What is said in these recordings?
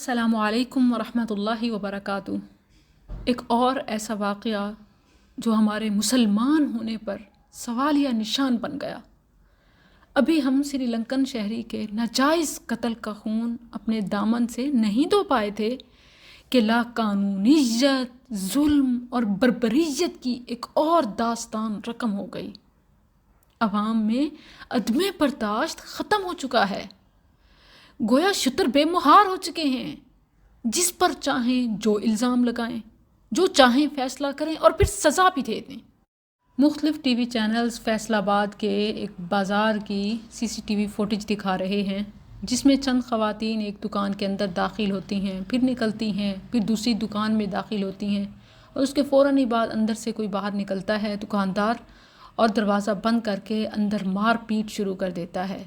अस्सलामु अलैकुम वरहमतुल्लाहि वबरकातुहू। एक और ऐसा वाक़या जो हमारे मुसलमान होने पर सवालिया निशान बन गया। अभी हम श्रीलंकन शहरी के नाजायज़ कत्ल का खून अपने दामन से नहीं धो पाए थे कि लाक़ानूनियत, जुल्म और बर्बरियत की एक और दास्तान रकम हो गई। अवाम में अदमे बर्दाश्त ख़त्म हो चुका है। गोया शुतर बेमुहार हो चुके हैं। जिस पर चाहें जो इल्ज़ाम लगाएं, जो चाहें फ़ैसला करें और फिर सज़ा भी दे दें। मुख्तलिफ़ टीवी चैनल्स फैसलाबाद के एक बाज़ार की सीसीटीवी फुटेज दिखा रहे हैं, जिसमें चंद ख़वातीन एक दुकान के अंदर दाखिल होती हैं, फिर निकलती हैं, फिर दूसरी दुकान में दाखिल होती हैं और उसके फ़ौरन ही बाद अंदर से कोई बाहर निकलता है दुकानदार और दरवाज़ा बंद करके अंदर मार पीट शुरू कर देता है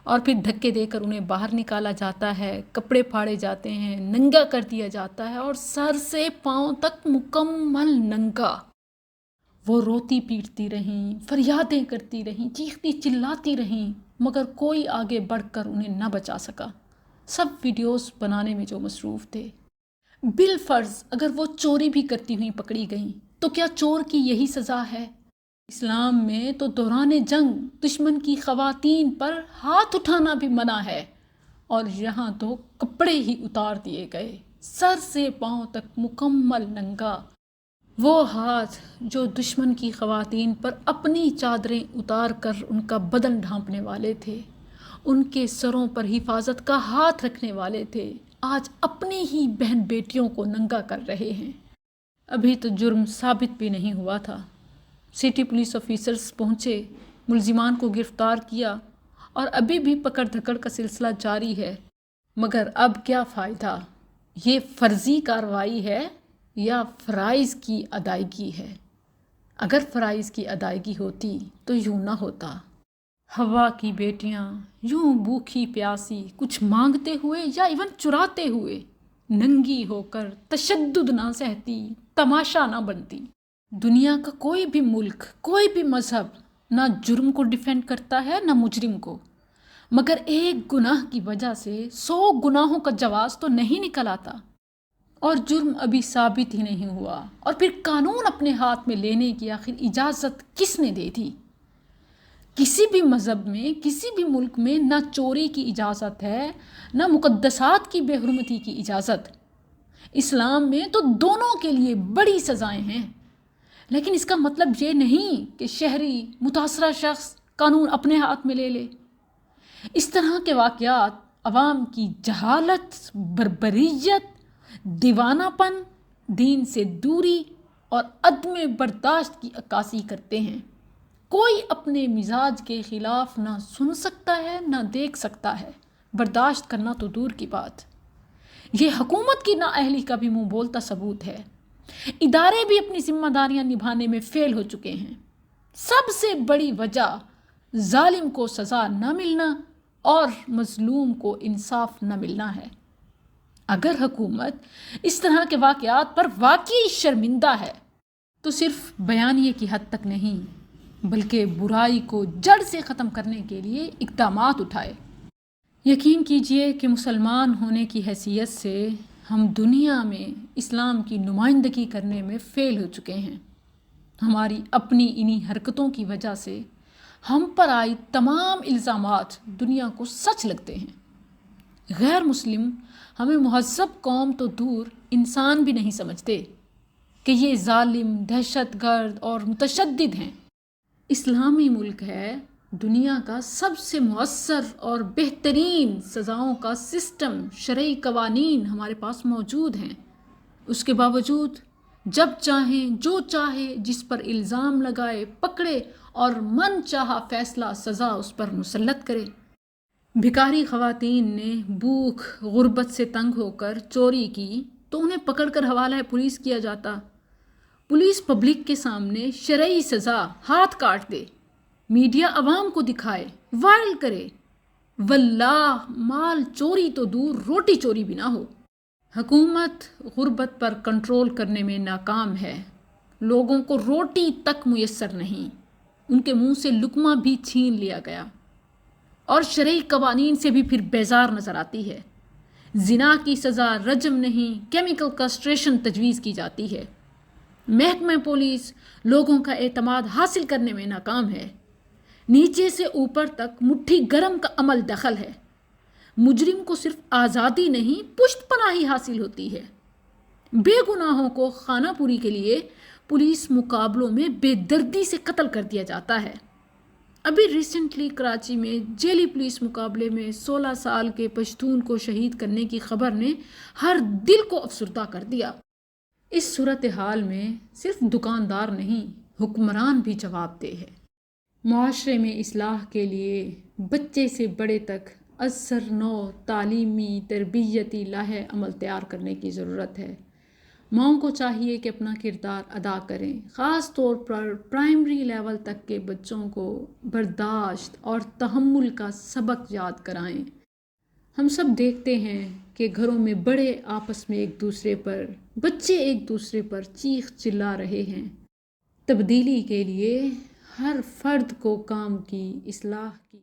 और फिर धक्के देकर उन्हें बाहर निकाला जाता है, कपड़े फाड़े जाते हैं, नंगा कर दिया जाता है और सर से पाँव तक मुकम्मल नंगा। वो रोती पीटती रहीं, फरियादें करती रहीं, चीखती चिल्लाती रहीं, मगर कोई आगे बढ़कर उन्हें न बचा सका। सब वीडियोस बनाने में जो मसरूफ़ थे। बिलफ़र्ज़ अगर वो चोरी भी करती हुई पकड़ी गईं तो क्या चोर की यही सज़ा है? इस्लाम में तो दौरान जंग दुश्मन की ख़वातीन पर हाथ उठाना भी मना है और यहाँ तो कपड़े ही उतार दिए गए, सर से पाँव तक मुकम्मल नंगा। वो हाथ जो दुश्मन की ख़वातीन पर अपनी चादरें उतार कर उनका बदन ढांपने वाले थे, उनके सरों पर हिफाजत का हाथ रखने वाले थे, आज अपनी ही बहन बेटियों को नंगा कर रहे हैं। अभी तो जुर्म साबित भी नहीं हुआ था। सिटी पुलिस ऑफिसर्स पहुँचे, मुलजिमान को गिरफ़्तार किया और अभी भी पकड़ धकड़ का सिलसिला जारी है। मगर अब क्या फ़ायदा? ये फ़र्ज़ी कार्रवाई है या फ़राइज़ की अदायगी है? अगर फ़राइज़ की अदायगी होती तो यूँ ना होता। हवा की बेटियाँ यूँ भूखी प्यासी कुछ मांगते हुए या इवन चुराते हुए नंगी होकर तशद्दुद ना सहती, तमाशा ना बनती। दुनिया का कोई भी मुल्क, कोई भी मज़हब ना जुर्म को डिफेंड करता है ना मुजरिम को, मगर एक गुनाह की वजह से 100 गुनाहों का जवाब तो नहीं निकल आता। और जुर्म अभी साबित ही नहीं हुआ और फिर कानून अपने हाथ में लेने की आखिर इजाज़त किसने दे दी? किसी भी मज़हब में, किसी भी मुल्क में ना चोरी की इजाज़त है, ना मुक़द्दसात की बेहुरमती की इजाज़त। इस्लाम में तो दोनों के लिए बड़ी सज़ाएं हैं, लेकिन इसका मतलब ये नहीं कि शहरी मुतासरा शख्स कानून अपने हाथ में ले ले। इस तरह के वाक़यात अवाम की जहालत, बर्बरियत, दीवानापन, दीन से दूरी और अदम बर्दाश्त की अक्कासी करते हैं। कोई अपने मिजाज के ख़िलाफ़ ना सुन सकता है ना देख सकता है, बर्दाश्त करना तो दूर की बात। ये हुकूमत की नाअहली का भी मुँह बोलता सबूत है। इदारे भी अपनी जिम्मेदारियां निभाने में फेल हो चुके हैं। सबसे बड़ी वजह जालिम को सज़ा न मिलना और मजलूम को इंसाफ न मिलना है। अगर हुकूमत इस तरह के वाक़यात पर वाकई शर्मिंदा है तो सिर्फ बयानिए की हद तक नहीं, बल्कि बुराई को जड़ से ख़त्म करने के लिए इक़दामात उठाए। यकीन कीजिए कि मुसलमान होने की हैसियत से हम दुनिया में इस्लाम की नुमाइंदगी करने में फ़ेल हो चुके हैं। हमारी अपनी इन्हीं हरकतों की वजह से हम पर आई तमाम इल्ज़ामात दुनिया को सच लगते हैं। गैर मुस्लिम हमें मुहज़्ज़ब कौम तो दूर इंसान भी नहीं समझते कि ये जालिम, दहशतगर्द और मुतशद्दिद हैं। इस्लामी मुल्क है, दुनिया का सबसे मुअस्सर और बेहतरीन सज़ाओं का सिस्टम, शरई कवानीन हमारे पास मौजूद हैं। उसके बावजूद जब चाहें, जो चाहे, जिस पर इल्ज़ाम लगाए, पकड़े और मन चाहा फ़ैसला सज़ा उस पर मुसल्लत करे। भिखारी ख़वातीन ने भूख गुर्बत से तंग होकर चोरी की तो उन्हें पकड़कर हवाला पुलिस किया जाता। पुलिस पब्लिक के सामने शरई सज़ा हाथ काट दे, मीडिया अवाम को दिखाए, वायरल करे। वल्लाह माल चोरी तो दूर, रोटी चोरी भी ना हो। हुकूमत गुर्बत पर कंट्रोल करने में नाकाम है। लोगों को रोटी तक मुयस्सर नहीं, उनके मुंह से लुकमा भी छीन लिया गया और शरई कवानीन से भी फिर बेजार नज़र आती है। زنا کی سزا رجم نہیں کیمیکل کسٹریشن تجویز کی جاتی ہے۔ محکمہ پولیس لوگوں کا اعتماد حاصل کرنے میں ناکام ہے۔ نیچے سے اوپر تک مٹھی گرم کا عمل دخل ہے۔ مجرم کو صرف آزادی نہیں پشت پناہی حاصل ہوتی ہے۔ بے گناہوں کو خانہ پوری کے لیے پولیس مقابلوں میں بے دردی سے قتل کر دیا جاتا ہے۔ ابھی ریسنٹلی کراچی میں جیلی پولیس مقابلے میں 16 سال کے پشتون کو شہید کرنے کی خبر نے ہر دل کو افسردہ کر دیا۔ اس صورتحال میں صرف دکاندار نہیں حکمران بھی جواب دہ ہے۔ معاشرے میں اصلاح کے لیے بچے سے بڑے تک اثر نو تعلیمی تربیتی لاہے عمل تیار کرنے کی ضرورت ہے۔ ماؤں کو چاہیے کہ اپنا کردار ادا کریں، خاص طور پر پرائمری لیول تک کے بچوں کو برداشت اور تحمل کا سبق یاد کرائیں۔ ہم سب دیکھتے ہیں کہ گھروں میں بڑے آپس میں ایک دوسرے پر، بچے ایک دوسرے پر چیخ چلا رہے ہیں۔ تبدیلی کے لیے ہر فرد کو کام کی اصلاح کی